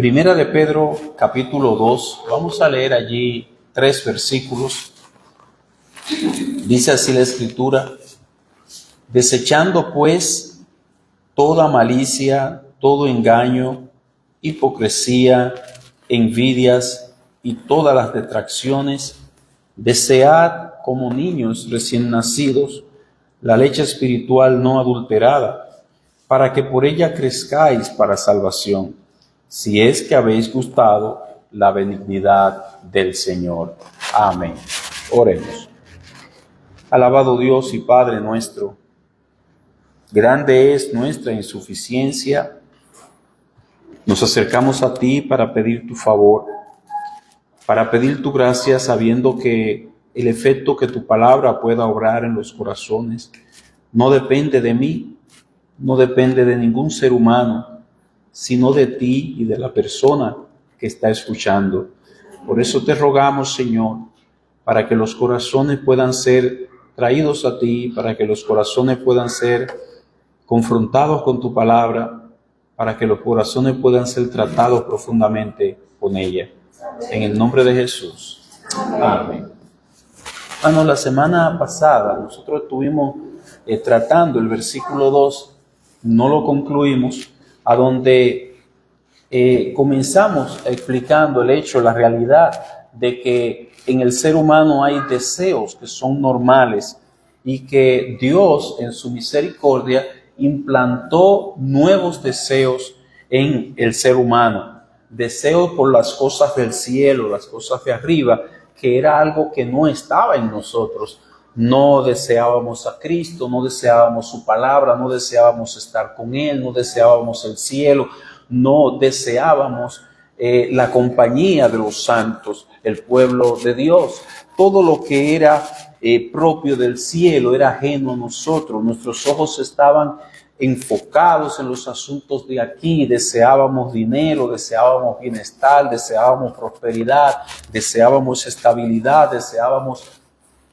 Primera de Pedro, capítulo 2. Vamos a leer allí 3 versículos. Dice así la Escritura: desechando pues toda malicia, todo engaño, hipocresía, envidias y todas las detracciones, desead como niños recién nacidos la leche espiritual no adulterada, para que por ella crezcáis para salvación, si es que habéis gustado la benignidad del Señor. Amén. Oremos. Alabado Dios y Padre nuestro, grande es nuestra insuficiencia. Nos acercamos a ti para pedir tu favor, para pedir tu gracia, sabiendo que el efecto que tu palabra pueda obrar en los corazones no depende de mí, no depende de ningún ser humano, sino de ti y de la persona que está escuchando. Por eso te rogamos, Señor, para que los corazones puedan ser traídos a ti, para que los corazones puedan ser confrontados con tu palabra, para que los corazones puedan ser tratados profundamente con ella. En el nombre de Jesús. Amén. Bueno, la semana pasada nosotros estuvimos tratando el versículo 2, no lo concluimos, a donde comenzamos explicando el hecho, la realidad de que en el ser humano hay deseos que son normales y que Dios en su misericordia implantó nuevos deseos en el ser humano, deseos por las cosas del cielo, las cosas de arriba, que era algo que no estaba en nosotros. No deseábamos a Cristo, no deseábamos su palabra, no deseábamos estar con Él, no deseábamos el cielo, no deseábamos la compañía de los santos, el pueblo de Dios. Todo lo que era propio del cielo era ajeno a nosotros. Nuestros ojos estaban enfocados en los asuntos de aquí. Deseábamos dinero, deseábamos bienestar, deseábamos prosperidad, deseábamos estabilidad, deseábamos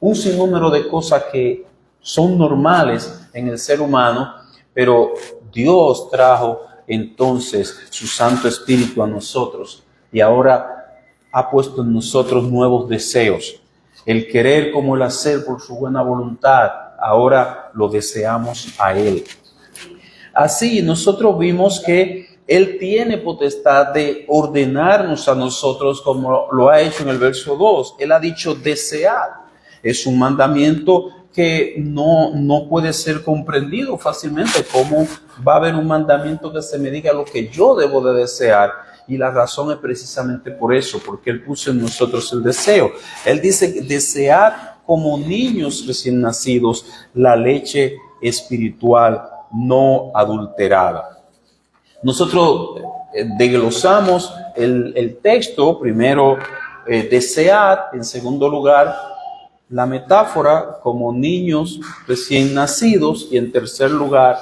un sinnúmero de cosas que son normales en el ser humano, pero Dios trajo entonces su Santo Espíritu a nosotros y ahora ha puesto en nosotros nuevos deseos. El querer como el hacer por su buena voluntad, ahora lo deseamos a Él. Así nosotros vimos que Él tiene potestad de ordenarnos a nosotros como lo ha hecho en el verso 2. Él ha dicho desear. Es un mandamiento que no puede ser comprendido fácilmente. ¿Cómo va a haber un mandamiento que se me diga lo que yo debo de desear? Y la razón es precisamente por eso, porque Él puso en nosotros el deseo. Él dice desear como niños recién nacidos la leche espiritual no adulterada. Nosotros desglosamos el texto. Primero, desear. En segundo lugar, la metáfora como niños recién nacidos. Y en tercer lugar,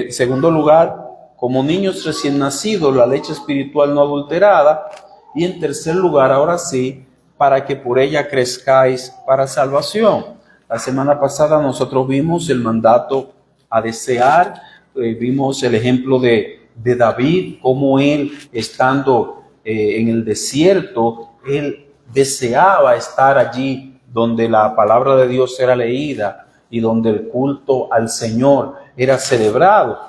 segundo lugar, como niños recién nacidos, la leche espiritual no adulterada. Y en tercer lugar, ahora sí, para que por ella crezcáis para salvación. La semana pasada nosotros vimos el mandato a desear, vimos el ejemplo de David, cómo él, estando en el desierto, él deseaba estar allí donde la palabra de Dios era leída y donde el culto al Señor era celebrado.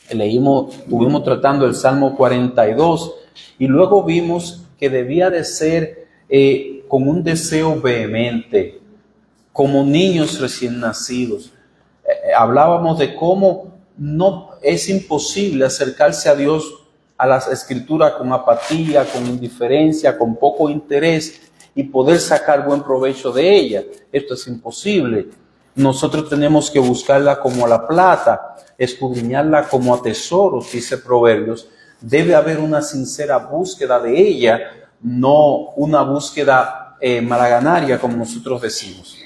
Estuvimos tratando el Salmo 42 y luego vimos que debía de ser con un deseo vehemente, como niños recién nacidos. Hablábamos de cómo no es imposible acercarse a Dios, a las Escrituras, con apatía, con indiferencia, con poco interés y poder sacar buen provecho de ella. Esto es imposible. Nosotros tenemos que buscarla como a la plata, escudriñarla como a tesoros, dice Proverbios. Debe haber una sincera búsqueda de ella, no una búsqueda malaganaria, como nosotros decimos.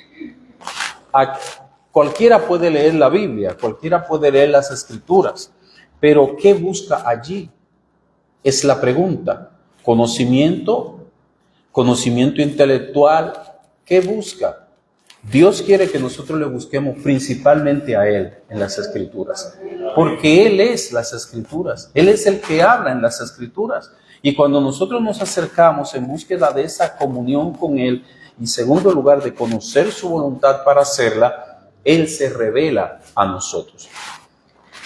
Cualquiera puede leer la Biblia, cualquiera puede leer las Escrituras, pero ¿qué busca allí? Es la pregunta. Conocimiento intelectual, ¿qué busca? Dios quiere que nosotros le busquemos principalmente a Él en las Escrituras. porque Él es las Escrituras. Él es el que habla en las Escrituras. Y cuando nosotros nos acercamos en búsqueda de esa comunión con Él, en segundo lugar, de conocer su voluntad para hacerla, Él se revela a nosotros.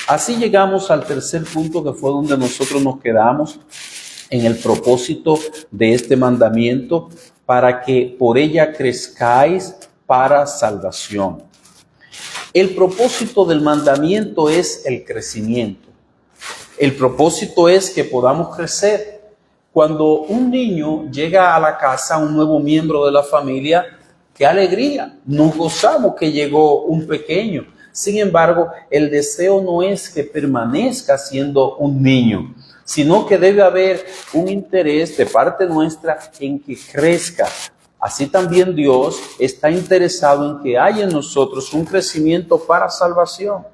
Así llegamos al tercer punto, que fue donde nosotros nos quedamos, en el propósito de este mandamiento, para que por ella crezcáis para salvación. El propósito del mandamiento es el crecimiento. El propósito es que podamos crecer. Cuando un niño llega a la casa, un nuevo miembro de la familia, ¡qué alegría! Nos gozamos que llegó un pequeño. Sin embargo, el deseo no es que permanezca siendo un niño, sino que debe haber un interés de parte nuestra en que crezca. Así también Dios está interesado en que haya en nosotros un crecimiento para salvación.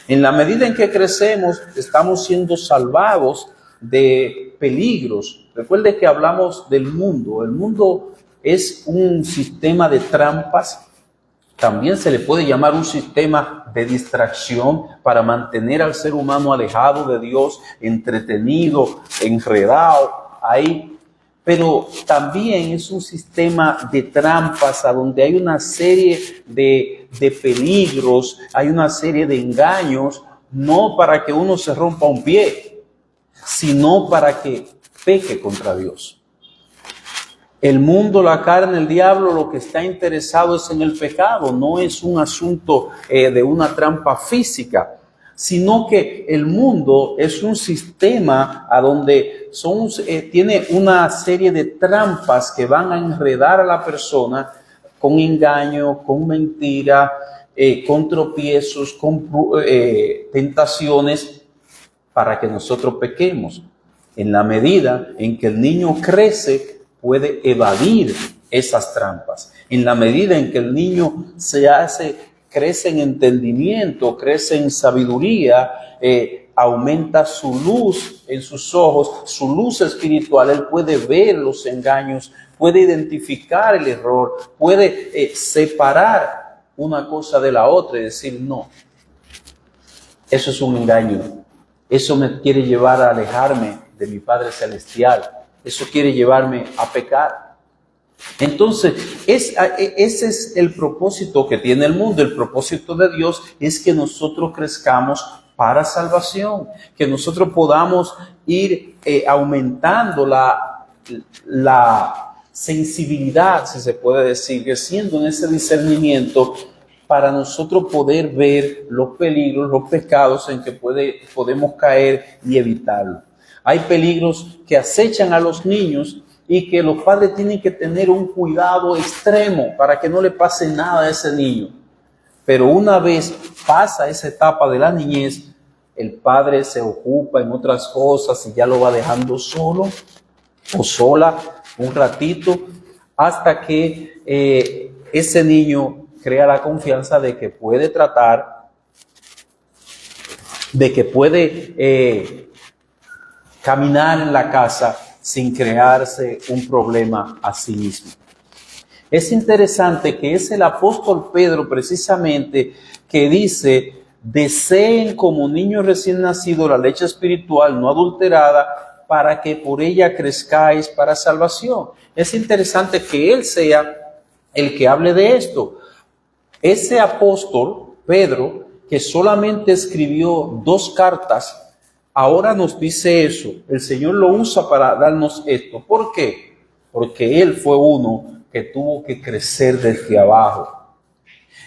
En la medida en que crecemos, estamos siendo salvados de peligros. Recuerde que hablamos del mundo. El mundo es un sistema de trampas. También se le puede llamar un sistema de distracción para mantener al ser humano alejado de Dios, entretenido, enredado ahí. Pero también es un sistema de trampas a donde hay una serie de peligros, hay una serie de engaños, no para que uno se rompa un pie, sino para que peque contra Dios. El mundo, la carne, el diablo, lo que está interesado es en el pecado. No es un asunto de una trampa física, sino que el mundo es un sistema a donde tiene una serie de trampas que van a enredar a la persona con engaño, con mentira, con tropiezos, con tentaciones, para que nosotros pequemos. En la medida en que el niño crece, puede evadir esas trampas. En la medida en que el niño crece en entendimiento, crece en sabiduría, aumenta su luz en sus ojos, su luz espiritual, él puede ver los engaños, puede identificar el error, puede separar una cosa de la otra y decir, no, eso es un engaño, eso me quiere llevar a alejarme de mi Padre Celestial, eso quiere llevarme a pecar. Entonces, ese es el propósito que tiene el mundo. El propósito de Dios es que nosotros crezcamos para salvación, que nosotros podamos ir aumentando la sensibilidad, si se puede decir, creciendo en ese discernimiento para nosotros poder ver los peligros, los pecados en que podemos caer y evitarlo. Hay peligros que acechan a los niños y que los padres tienen que tener un cuidado extremo para que no le pase nada a ese niño. Pero una vez pasa esa etapa de la niñez, el padre se ocupa en otras cosas y ya lo va dejando solo o sola un ratito hasta que ese niño crea la confianza de que puede tratar, de que puede caminar en la casa sin crearse un problema a sí mismo. Es interesante que es el apóstol Pedro precisamente que dice, deseen como niños recién nacidos la leche espiritual no adulterada para que por ella crezcáis para salvación. Es interesante que él sea el que hable de esto. Ese apóstol, Pedro, que solamente escribió 2 cartas, ahora nos dice eso. El Señor lo usa para darnos esto. ¿Por qué? Porque Él fue uno que tuvo que crecer desde abajo.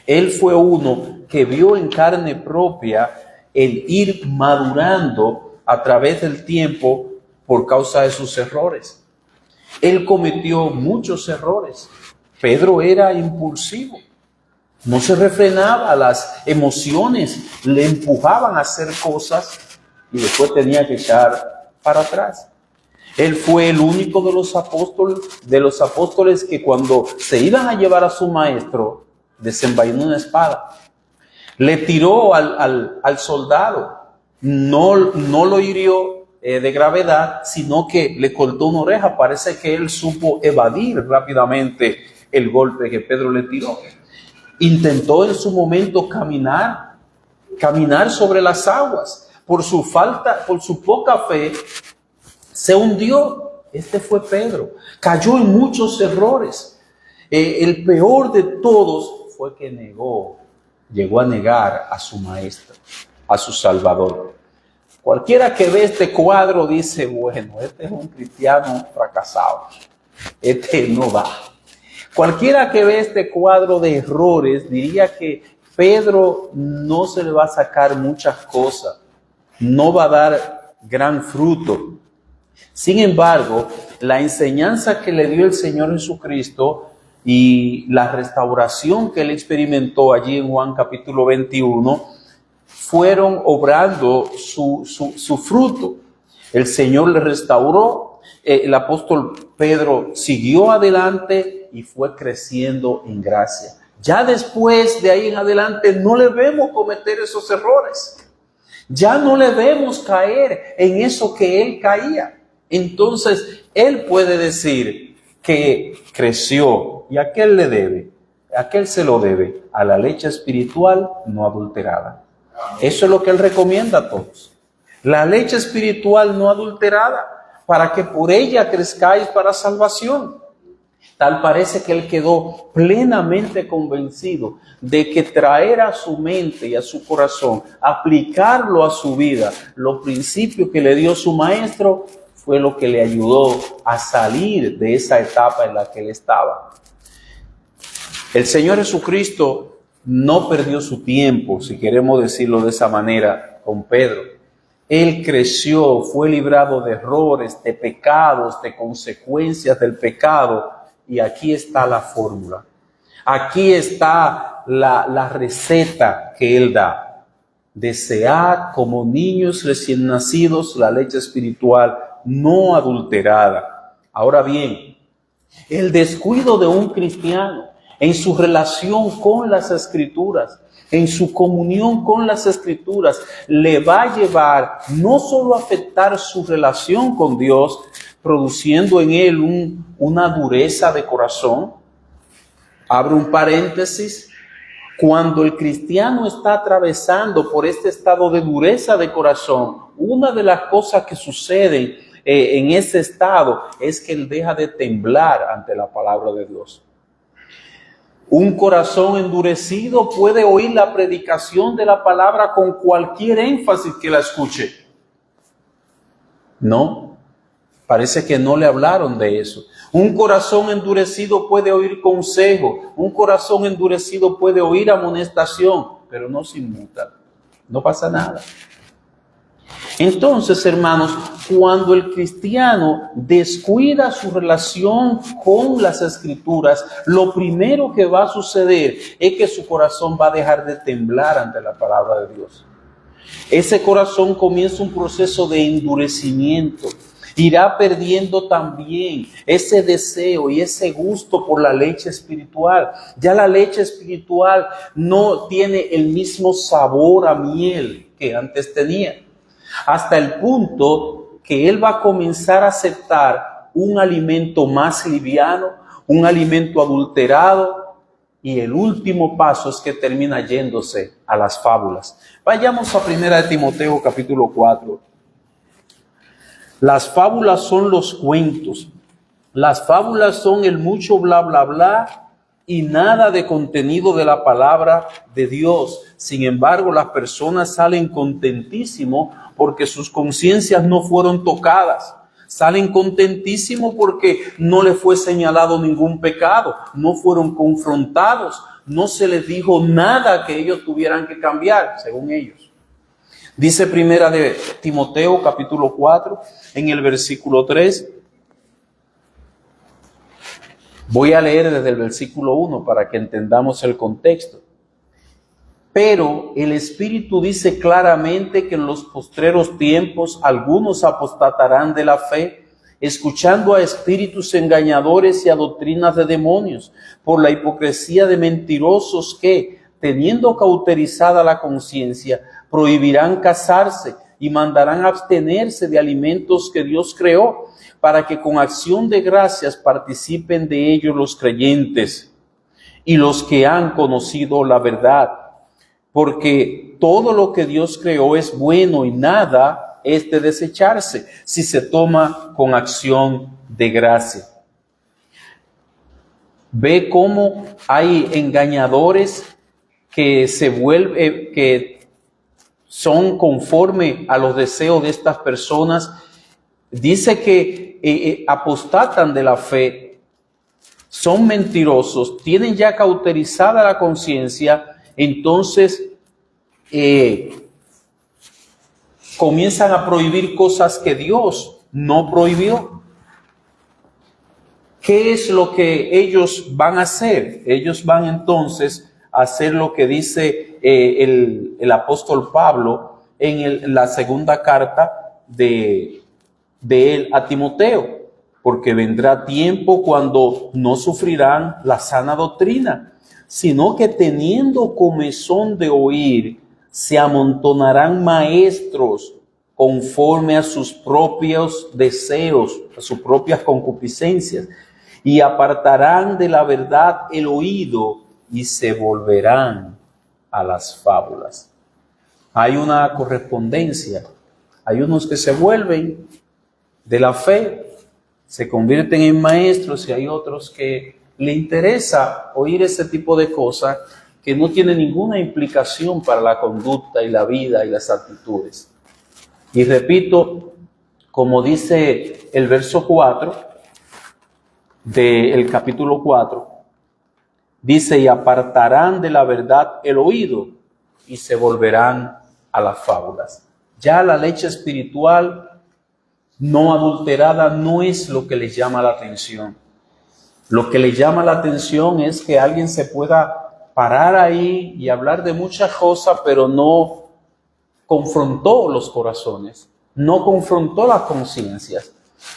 Él fue uno que vio en carne propia el ir madurando a través del tiempo por causa de sus errores. Él cometió muchos errores. Pedro era impulsivo. No se refrenaba, las emociones le empujaban a hacer cosas y después tenía que echar para atrás. Él fue el único de los apóstoles que cuando se iban a llevar a su maestro, desenvainó una espada. Le tiró al soldado, no lo hirió de gravedad, sino que le cortó una oreja. Parece que él supo evadir rápidamente el golpe que Pedro le tiró. Intentó en su momento caminar caminar sobre las aguas. Por su poca fe, se hundió. Este fue Pedro. Cayó en muchos errores. El peor de todos fue que llegó a negar a su maestro, a su Salvador. Cualquiera que ve este cuadro dice, bueno, este es un cristiano fracasado. Este no va. Cualquiera que ve este cuadro de errores diría que Pedro no se le va a sacar muchas cosas, no va a dar gran fruto. Sin embargo, la enseñanza que le dio el Señor Jesucristo y la restauración que él experimentó allí en Juan capítulo 21 fueron obrando su fruto. El Señor le restauró, el apóstol Pedro siguió adelante y fue creciendo en gracia. Ya después de ahí en adelante no le vemos cometer esos errores. Ya no le vemos caer en eso que él caía. Entonces, él puede decir que creció. ¿Y a qué él le debe? ¿A qué él se lo debe? A la leche espiritual no adulterada. Eso es lo que él recomienda a todos. La leche espiritual no adulterada, para que por ella crezcáis para salvación. Tal parece que él quedó plenamente convencido de que traer a su mente y a su corazón, aplicarlo a su vida, los principios que le dio su maestro, fue lo que le ayudó a salir de esa etapa en la que él estaba. El Señor Jesucristo no perdió su tiempo, si queremos decirlo de esa manera, con Pedro. Él creció, fue librado de errores, de pecados, de consecuencias del pecado. Y aquí está la fórmula. Aquí está la receta que él da. Desead como niños recién nacidos la leche espiritual no adulterada. Ahora bien, el descuido de un cristiano en su relación con las Escrituras, en su comunión con las Escrituras, le va a llevar no solo a afectar su relación con Dios, produciendo en él una dureza de corazón. Abro un paréntesis. Cuando el cristiano está atravesando por este estado de dureza de corazón, una de las cosas que suceden en ese estado es que él deja de temblar ante la palabra de Dios. Un corazón endurecido puede oír la predicación de la palabra con cualquier énfasis que la escuche. No, parece que no le hablaron de eso. Un corazón endurecido puede oír consejo, un corazón endurecido puede oír amonestación, pero no se inmuta, no pasa nada. Entonces, hermanos, cuando el cristiano descuida su relación con las Escrituras, lo primero que va a suceder es que su corazón va a dejar de temblar ante la palabra de Dios. Ese corazón comienza un proceso de endurecimiento. Irá perdiendo también ese deseo y ese gusto por la leche espiritual. Ya la leche espiritual no tiene el mismo sabor a miel que antes tenía. Hasta el punto que él va a comenzar a aceptar un alimento más liviano, un alimento adulterado, y el último paso es que termina yéndose a las fábulas. Vayamos a 1 Timoteo capítulo 4. Las fábulas son los cuentos. Las fábulas son el mucho bla, bla, bla y nada de contenido de la palabra de Dios. Sin embargo, las personas salen contentísimos porque sus conciencias no fueron tocadas. Salen contentísimos porque no les fue señalado ningún pecado. No fueron confrontados. No se les dijo nada que ellos tuvieran que cambiar, según ellos. Dice 1 Timoteo capítulo 4 en el versículo 3. Voy a leer desde el versículo 1 para que entendamos el contexto. Pero el Espíritu dice claramente que en los postreros tiempos algunos apostatarán de la fe, escuchando a espíritus engañadores y a doctrinas de demonios, por la hipocresía de mentirosos que, teniendo cauterizada la conciencia, prohibirán casarse y mandarán abstenerse de alimentos que Dios creó, para que con acción de gracias participen de ellos los creyentes y los que han conocido la verdad. porque todo lo que Dios creó es bueno y nada es de desecharse si se toma con acción de gracia. Ve cómo hay engañadores que que son conforme a los deseos de estas personas. Dice que apostatan de la fe, son mentirosos, tienen ya cauterizada la conciencia, entonces comienzan a prohibir cosas que Dios no prohibió. ¿Qué es lo que ellos van a hacer? Ellos van entonces a hacer lo que dice el apóstol Pablo en la segunda carta de él a Timoteo, porque vendrá tiempo cuando no sufrirán la sana doctrina, sino que teniendo comezón de oír, se amontonarán maestros conforme a sus propios deseos, a sus propias concupiscencias, y apartarán de la verdad el oído y se volverán a las fábulas. Hay una correspondencia. Hay unos que se vuelven de la fe, se convierten en maestros, y hay otros que le interesa oír ese tipo de cosas que no tienen ninguna implicación para la conducta y la vida y las actitudes. Y repito, como dice el verso 4 del capítulo 4, dice: y apartarán de la verdad el oído y se volverán a las fábulas. Ya la leche espiritual no adulterada no es lo que les llama la atención. Lo que les llama la atención es que alguien se pueda parar ahí y hablar de muchas cosas, pero no confrontó los corazones, no confrontó las conciencias,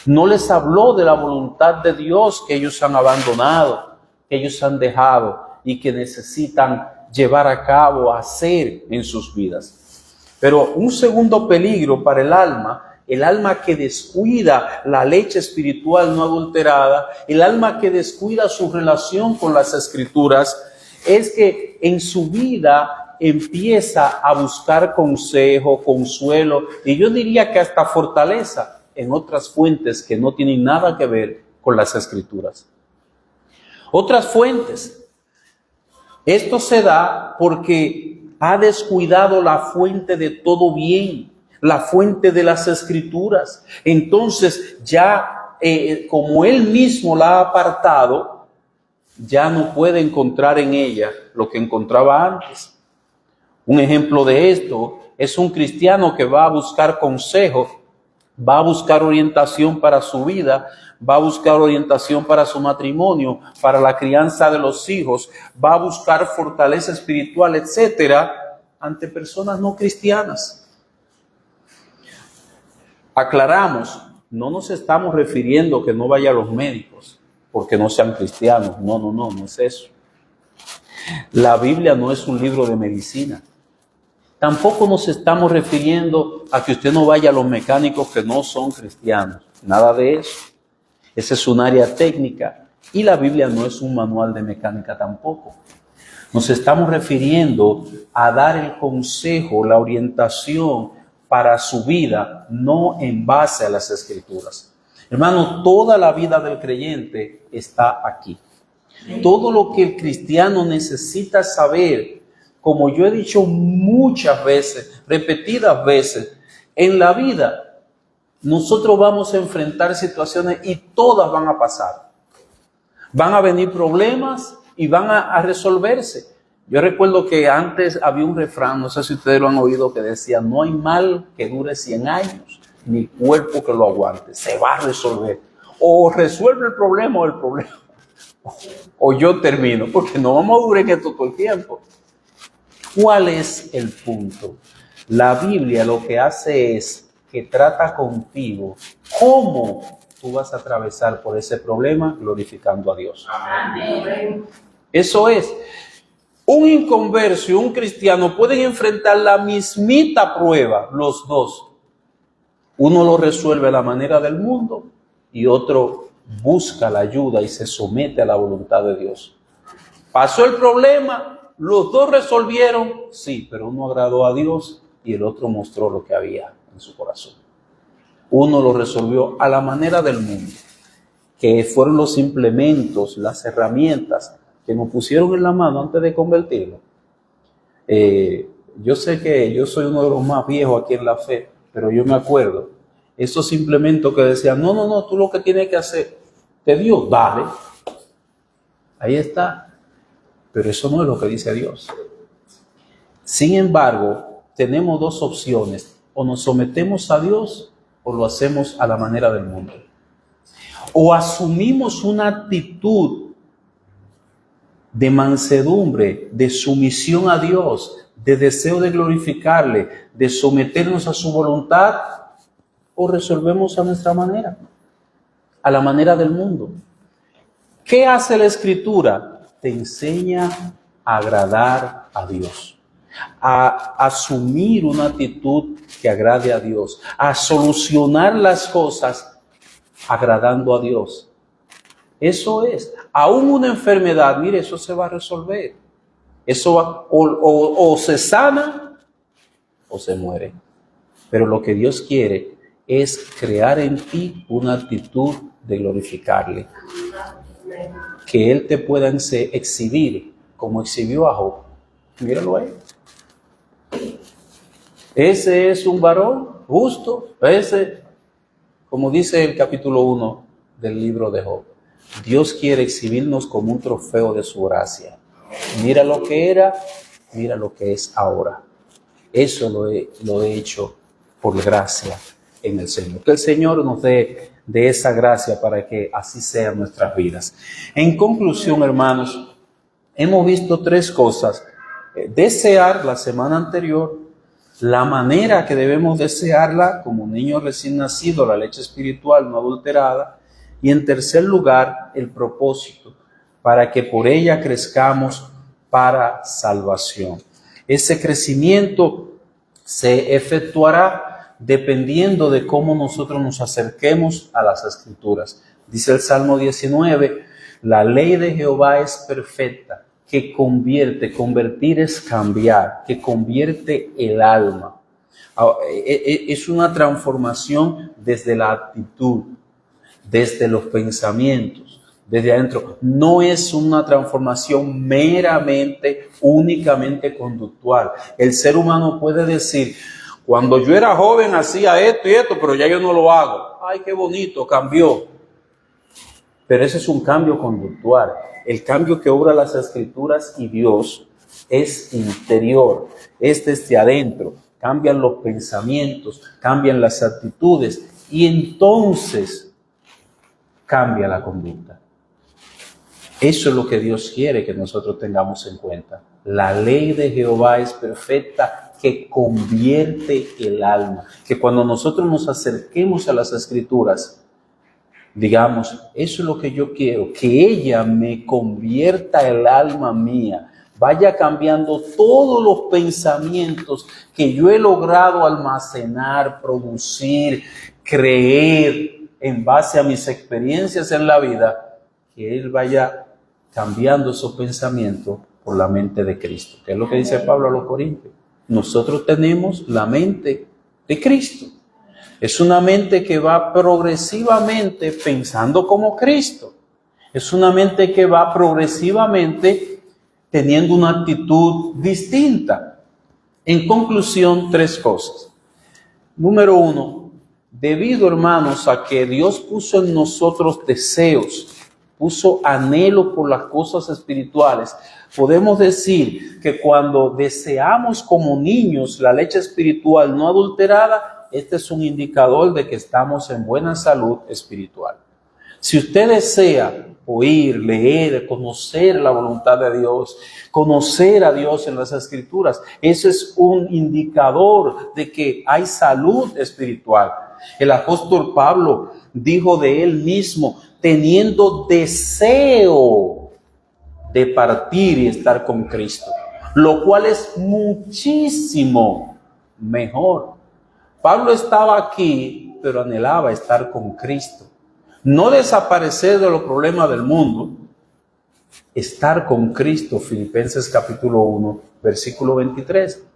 no les habló de la voluntad de Dios que ellos han abandonado, que ellos han dejado y que necesitan llevar a cabo, hacer en sus vidas. Pero un segundo peligro para el alma que descuida la leche espiritual no adulterada, el alma que descuida su relación con las Escrituras, es que en su vida empieza a buscar consejo, consuelo, y yo diría que hasta fortaleza en otras fuentes que no tienen nada que ver con las Escrituras. Otras fuentes. Esto se da porque ha descuidado la fuente de todo bien, la fuente de las Escrituras. Entonces ya como él mismo la ha apartado, ya no puede encontrar en ella lo que encontraba antes. Un ejemplo de esto es un cristiano que va a buscar consejo, va a buscar orientación para su vida, va a buscar orientación para su matrimonio, para la crianza de los hijos, va a buscar fortaleza espiritual, etcétera, ante personas no cristianas. Aclaramos, no nos estamos refiriendo que no vaya a los médicos porque no sean cristianos. No es eso. La Biblia no es un libro de medicina. Tampoco nos estamos refiriendo a que usted no vaya a los mecánicos que no son cristianos. Nada de eso. Esa es un área técnica y la Biblia no es un manual de mecánica tampoco. Nos estamos refiriendo a dar el consejo, la orientación para su vida, no en base a las Escrituras. Hermano, toda la vida del creyente está aquí. Todo lo que el cristiano necesita saber, como yo he dicho muchas veces, repetidas veces, en la vida nosotros vamos a enfrentar situaciones y todas van a pasar. Van a venir problemas y van a resolverse. Yo recuerdo que antes había un refrán, no sé si ustedes lo han oído, que decía: no hay mal que dure 100 años, ni cuerpo que lo aguante, se va a resolver. O resuelve el problema o yo termino, porque no vamos a durar en esto todo el tiempo. ¿Cuál es el punto? La Biblia lo que hace es que trata contigo cómo tú vas a atravesar por ese problema glorificando a Dios. Amén. Eso es. Un inconverso y un cristiano pueden enfrentar la mismita prueba, los dos. Uno lo resuelve a la manera del mundo y otro busca la ayuda y se somete a la voluntad de Dios. Pasó el problema, Los dos resolvieron, sí, pero uno agradó a Dios y el otro mostró lo que había en su corazón. Uno lo resolvió a la manera del mundo, que fueron los implementos, las herramientas que nos pusieron en la mano antes de convertirlo. Yo sé que yo soy uno de los más viejos aquí en la fe, pero yo me acuerdo, esos implementos que decían, no, tú lo que tienes que hacer, te dio, dale. Ahí está. Pero eso no es lo que dice Dios. Sin embargo, tenemos dos opciones. O nos sometemos a Dios o lo hacemos a la manera del mundo. O asumimos una actitud de mansedumbre, de sumisión a Dios, de deseo de glorificarle, de someternos a su voluntad, o resolvemos a nuestra manera, a la manera del mundo. ¿Qué hace la Escritura? Te enseña a agradar a Dios, a asumir una actitud que agrade a Dios, a solucionar las cosas agradando a Dios. Eso es, aún una enfermedad, mire, eso se va a resolver. Eso va, o se sana o se muere. Pero lo que Dios quiere es crear en ti una actitud de glorificarle. Que Él te pueda exhibir como exhibió a Job. Míralo ahí. Ese es un varón justo. Ese, como dice el capítulo 1 del libro de Job. Dios quiere exhibirnos como un trofeo de su gracia. Mira lo que era, mira lo que es ahora. Eso lo he hecho por gracia en el Señor. Que el Señor nos dé de esa gracia para que así sean nuestras vidas. En conclusión, hermanos, hemos visto tres cosas. Desear la semana anterior, la manera que debemos desearla como un niño recién nacido, la leche espiritual no adulterada, y en tercer lugar, el propósito, para que por ella crezcamos para salvación. Ese crecimiento se efectuará dependiendo de cómo nosotros nos acerquemos a las Escrituras. Dice el Salmo 19, la ley de Jehová es perfecta, que convierte, convertir es cambiar, que convierte el alma. Es una transformación desde la actitud, desde los pensamientos, desde adentro. No es una transformación meramente, únicamente conductual. El ser humano puede decir, cuando yo era joven hacía esto y esto, pero ya yo no lo hago. Ay, qué bonito, cambió. Pero ese es un cambio conductual. El cambio que obra las Escrituras y Dios es interior, es desde adentro. Cambian los pensamientos, cambian las actitudes y entonces cambia la conducta. Eso es lo que Dios quiere que nosotros tengamos en cuenta. La ley de Jehová es perfecta, que convierte el alma. Que cuando nosotros nos acerquemos a las Escrituras, digamos, eso es lo que yo quiero, que ella me convierta el alma mía, vaya cambiando todos los pensamientos que yo he logrado almacenar, producir, creer en base a mis experiencias en la vida, que Él vaya cambiando esos pensamientos por la mente de Cristo. Que es lo que dice Pablo a los Corintios. Nosotros tenemos la mente de Cristo. Es una mente que va progresivamente pensando como Cristo. Es una mente que va progresivamente teniendo una actitud distinta. En conclusión, tres cosas. Número uno, debido, hermanos, a que Dios puso en nosotros deseos, puso anhelo por las cosas espirituales, podemos decir que cuando deseamos como niños la leche espiritual no adulterada, este es un indicador de que estamos en buena salud espiritual. Si usted desea oír, leer, conocer la voluntad de Dios, conocer a Dios en las Escrituras, ese es un indicador de que hay salud espiritual. El apóstol Pablo dijo de él mismo, teniendo deseo de partir y estar con Cristo, lo cual es muchísimo mejor. Pablo estaba aquí, pero anhelaba estar con Cristo. No desaparecer de los problemas del mundo, estar con Cristo, Filipenses capítulo 1, versículo 23.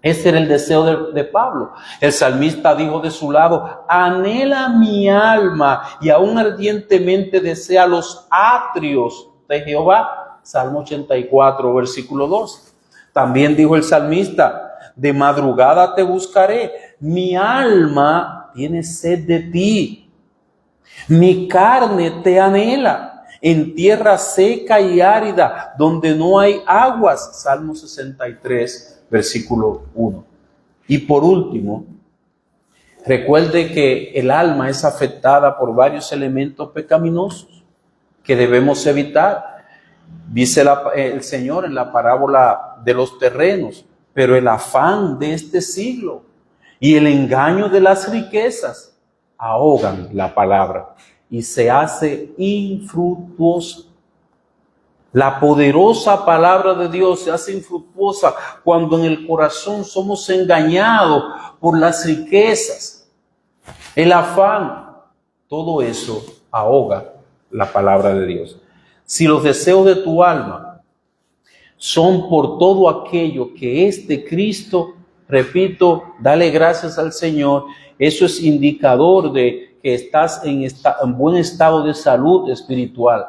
Ese era el deseo de Pablo. El salmista dijo de su lado: anhela mi alma y aún ardientemente desea los atrios de Jehová. Salmo 84, versículo 2. También dijo el salmista: de madrugada te buscaré, mi alma tiene sed de ti, mi carne te anhela, en tierra seca y árida, donde no hay aguas. Salmo 63, versículo 1. Y por último, recuerde que el alma es afectada por varios elementos pecaminosos que debemos evitar. Dice el Señor en la parábola de los terrenos: pero el afán de este siglo y el engaño de las riquezas ahogan la palabra y se hace infructuosa. La poderosa palabra de Dios se hace infructuosa cuando en el corazón somos engañados por las riquezas, el afán. Todo eso ahoga la palabra de Dios. Si los deseos de tu alma son por todo aquello que es de Cristo, repito, dale gracias al Señor. Eso es indicador de que estás en buen estado de salud espiritual.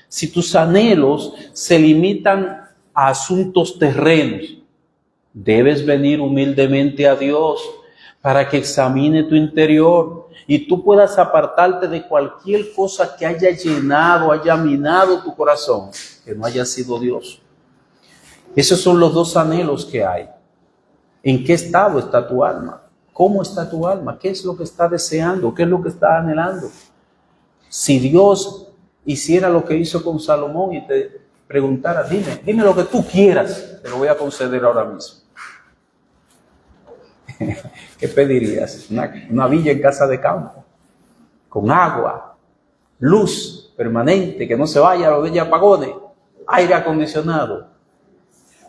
Si tus anhelos se limitan a asuntos terrenos, debes venir humildemente a Dios para que examine tu interior y tú puedas apartarte de cualquier cosa que haya llenado, haya minado tu corazón, que no haya sido Dios. Esos son los dos anhelos que hay. ¿En qué estado está tu alma? ¿Cómo está tu alma? ¿Qué es lo que está deseando? ¿Qué es lo que está anhelando? Si Dios hiciera lo que hizo con Salomón y te preguntara: dime lo que tú quieras, te lo voy a conceder ahora mismo, ¿qué pedirías? Una villa en casa de campo, con agua, luz permanente, que no se vaya a los de apagones, aire acondicionado.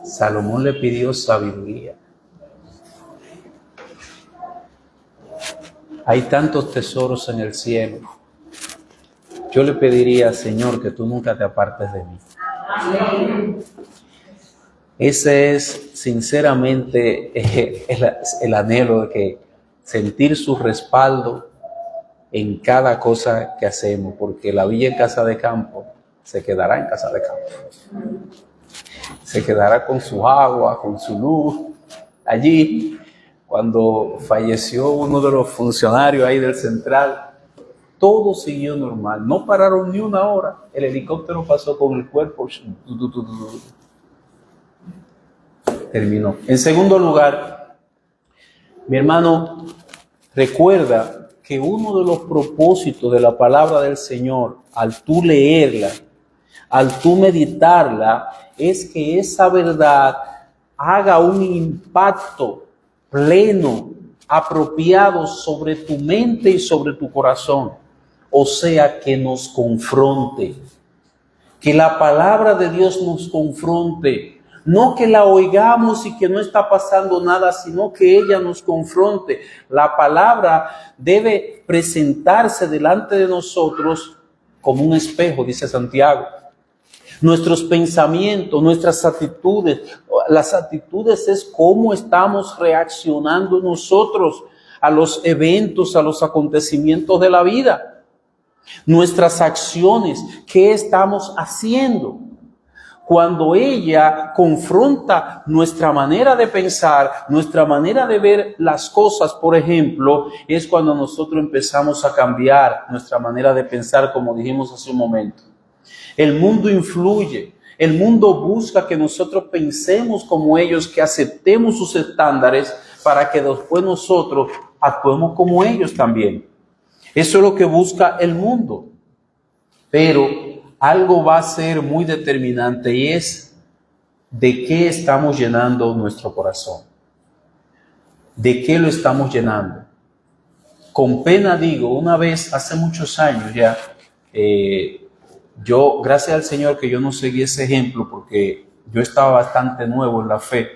Salomón le pidió sabiduría. Hay tantos tesoros en el cielo. Yo le pediría: Señor, que tú nunca te apartes de mí. Ese es sinceramente el anhelo, de que sentir su respaldo en cada cosa que hacemos, porque la villa en casa de campo se quedará en casa de campo. Se quedará con su agua, con su luz. Allí, cuando falleció uno de los funcionarios ahí del central, todo siguió normal, no pararon ni una hora. El helicóptero pasó con el cuerpo, terminó. En segundo lugar, mi hermano, recuerda que uno de los propósitos de la palabra del Señor, al tú leerla, al tú meditarla, es que esa verdad haga un impacto pleno, apropiado sobre tu mente y sobre tu corazón. O sea, que nos confronte, que la palabra de Dios nos confronte, no que la oigamos y que no está pasando nada, sino que ella nos confronte. La palabra debe presentarse delante de nosotros como un espejo, dice Santiago. Nuestros pensamientos, nuestras actitudes, las actitudes es cómo estamos reaccionando nosotros a los eventos, a los acontecimientos de la vida. Nuestras acciones, ¿qué estamos haciendo? Cuando ella confronta nuestra manera de pensar, nuestra manera de ver las cosas, por ejemplo, es cuando nosotros empezamos a cambiar nuestra manera de pensar, como dijimos hace un momento. El mundo influye, el mundo busca que nosotros pensemos como ellos, que aceptemos sus estándares para que después nosotros actuemos como ellos también. Eso es lo que busca el mundo. Pero algo va a ser muy determinante, y es de qué estamos llenando nuestro corazón. ¿De qué lo estamos llenando? Con pena digo, una vez, hace muchos años ya, yo, gracias al Señor que yo no seguí ese ejemplo, porque yo estaba bastante nuevo en la fe.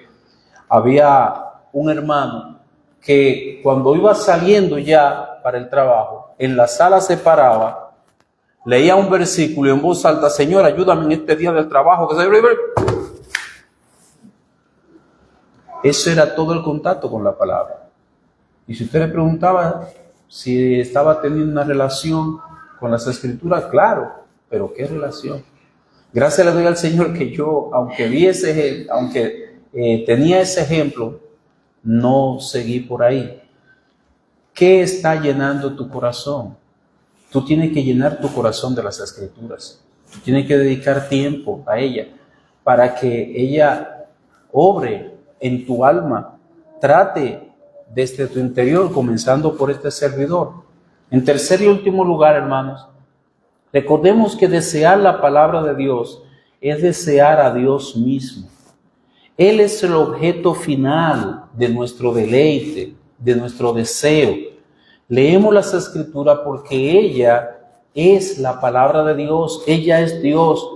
Había un hermano que cuando iba saliendo ya para el trabajo, en la sala se paraba leía un versículo y en voz alta, Señor, ayúdame en este día del trabajo. Eso era todo el contacto con la palabra. Y si usted le preguntaba si estaba teniendo una relación con las Escrituras, claro, pero ¿qué relación? Gracias le doy al Señor que yo, aunque tenía ese ejemplo, no seguí por ahí. ¿Qué está llenando tu corazón? Tú tienes que llenar tu corazón de las Escrituras. Tú tienes que dedicar tiempo a ella para que ella obre en tu alma, trate desde tu interior, comenzando por este servidor. En tercer y último lugar, hermanos, recordemos que desear la palabra de Dios es desear a Dios mismo. Él es el objeto final de nuestro deleite, de nuestro deseo. Leemos las Escrituras porque ella es la palabra de Dios, ella es Dios.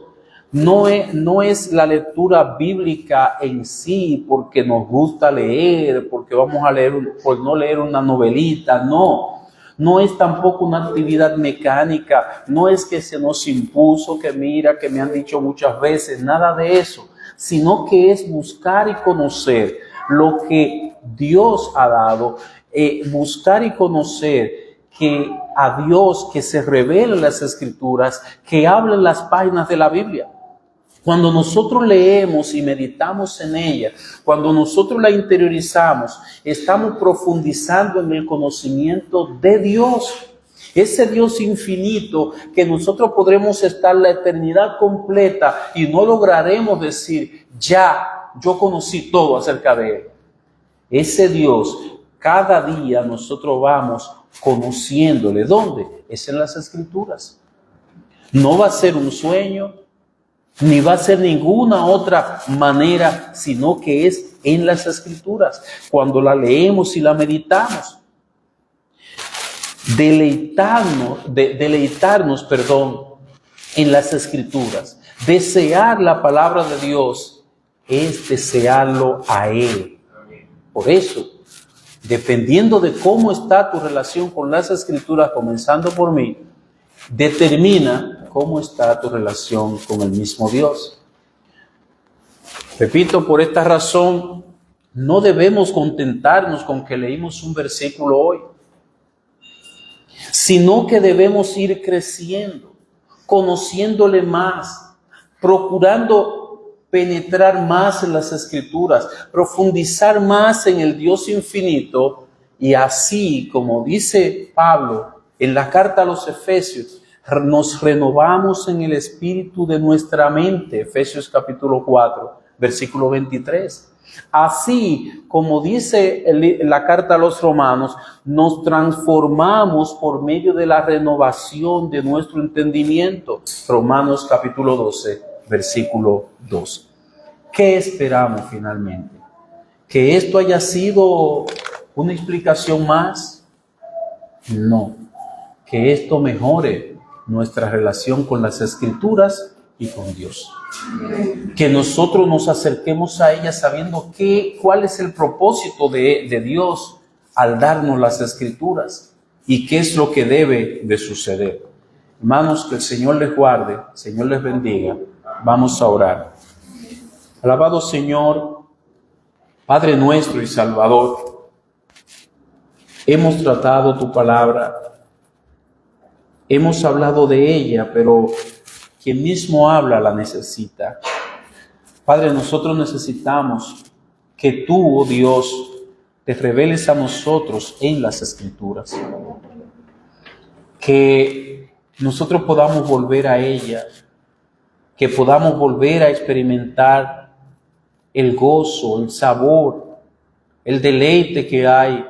No es la lectura bíblica en sí porque nos gusta leer, porque vamos a leer, por no leer una novelita, no. No es tampoco una actividad mecánica, no es que se nos impuso, que mira, que me han dicho muchas veces, nada de eso, sino que es buscar y conocer lo que Dios ha dado, buscar y conocer que a Dios que se revela en las Escrituras, que habla en las páginas de la Biblia. Cuando nosotros leemos y meditamos en ella, cuando nosotros la interiorizamos, estamos profundizando en el conocimiento de Dios. Ese Dios infinito que nosotros podremos estar la eternidad completa y no lograremos decir, ya, yo conocí todo acerca de Él. Ese Dios, cada día nosotros vamos conociéndole. ¿Dónde? Es en las Escrituras. No va a ser un sueño, ni va a ser ninguna otra manera, sino que es en las Escrituras. Cuando la leemos y la meditamos, deleitarnos, en las Escrituras. Desear la palabra de Dios es desearlo a Él. Por eso, dependiendo de cómo está tu relación con las Escrituras, comenzando por mí, determina cómo está tu relación con el mismo Dios. Repito, por esta razón, no debemos contentarnos con que leímos un versículo hoy, sino que debemos ir creciendo, conociéndole más, procurando penetrar más en las Escrituras, profundizar más en el Dios infinito, y así, como dice Pablo en la carta a los Efesios, nos renovamos en el espíritu de nuestra mente, Efesios capítulo 4, versículo 23. Así como dice la carta a los Romanos, nos transformamos por medio de la renovación de nuestro entendimiento, Romanos capítulo 12, versículo 2. ¿Qué esperamos finalmente? ¿Que esto haya sido una explicación más? No. Que esto mejore nuestra relación con las Escrituras y con Dios. Que nosotros nos acerquemos a ellas sabiendo cuál es el propósito de Dios al darnos las Escrituras y qué es lo que debe de suceder. Hermanos, que el Señor les guarde, el Señor les bendiga. Vamos a orar. Alabado Señor, Padre nuestro y Salvador, hemos tratado tu palabra. Hemos hablado de ella, pero quien mismo habla la necesita. Padre, nosotros necesitamos que tú, oh Dios, te reveles a nosotros en las Escrituras. Que nosotros podamos volver a ella, que podamos volver a experimentar el gozo, el sabor, el deleite que hay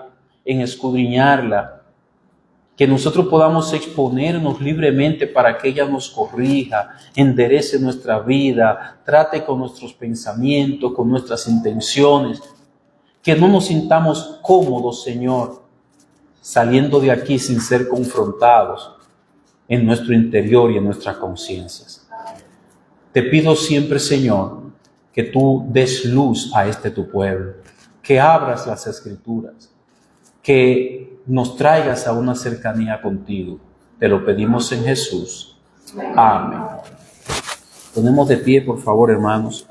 en escudriñarla. Que nosotros podamos exponernos libremente para que ella nos corrija, enderece nuestra vida, trate con nuestros pensamientos, con nuestras intenciones. Que no nos sintamos cómodos, Señor, saliendo de aquí sin ser confrontados en nuestro interior y en nuestras conciencias. Te pido siempre, Señor, que tú des luz a tu pueblo, que abras las Escrituras, que nos traigas a una cercanía contigo. Te lo pedimos en Jesús. Amén. Ponemos de pie, por favor, hermanos.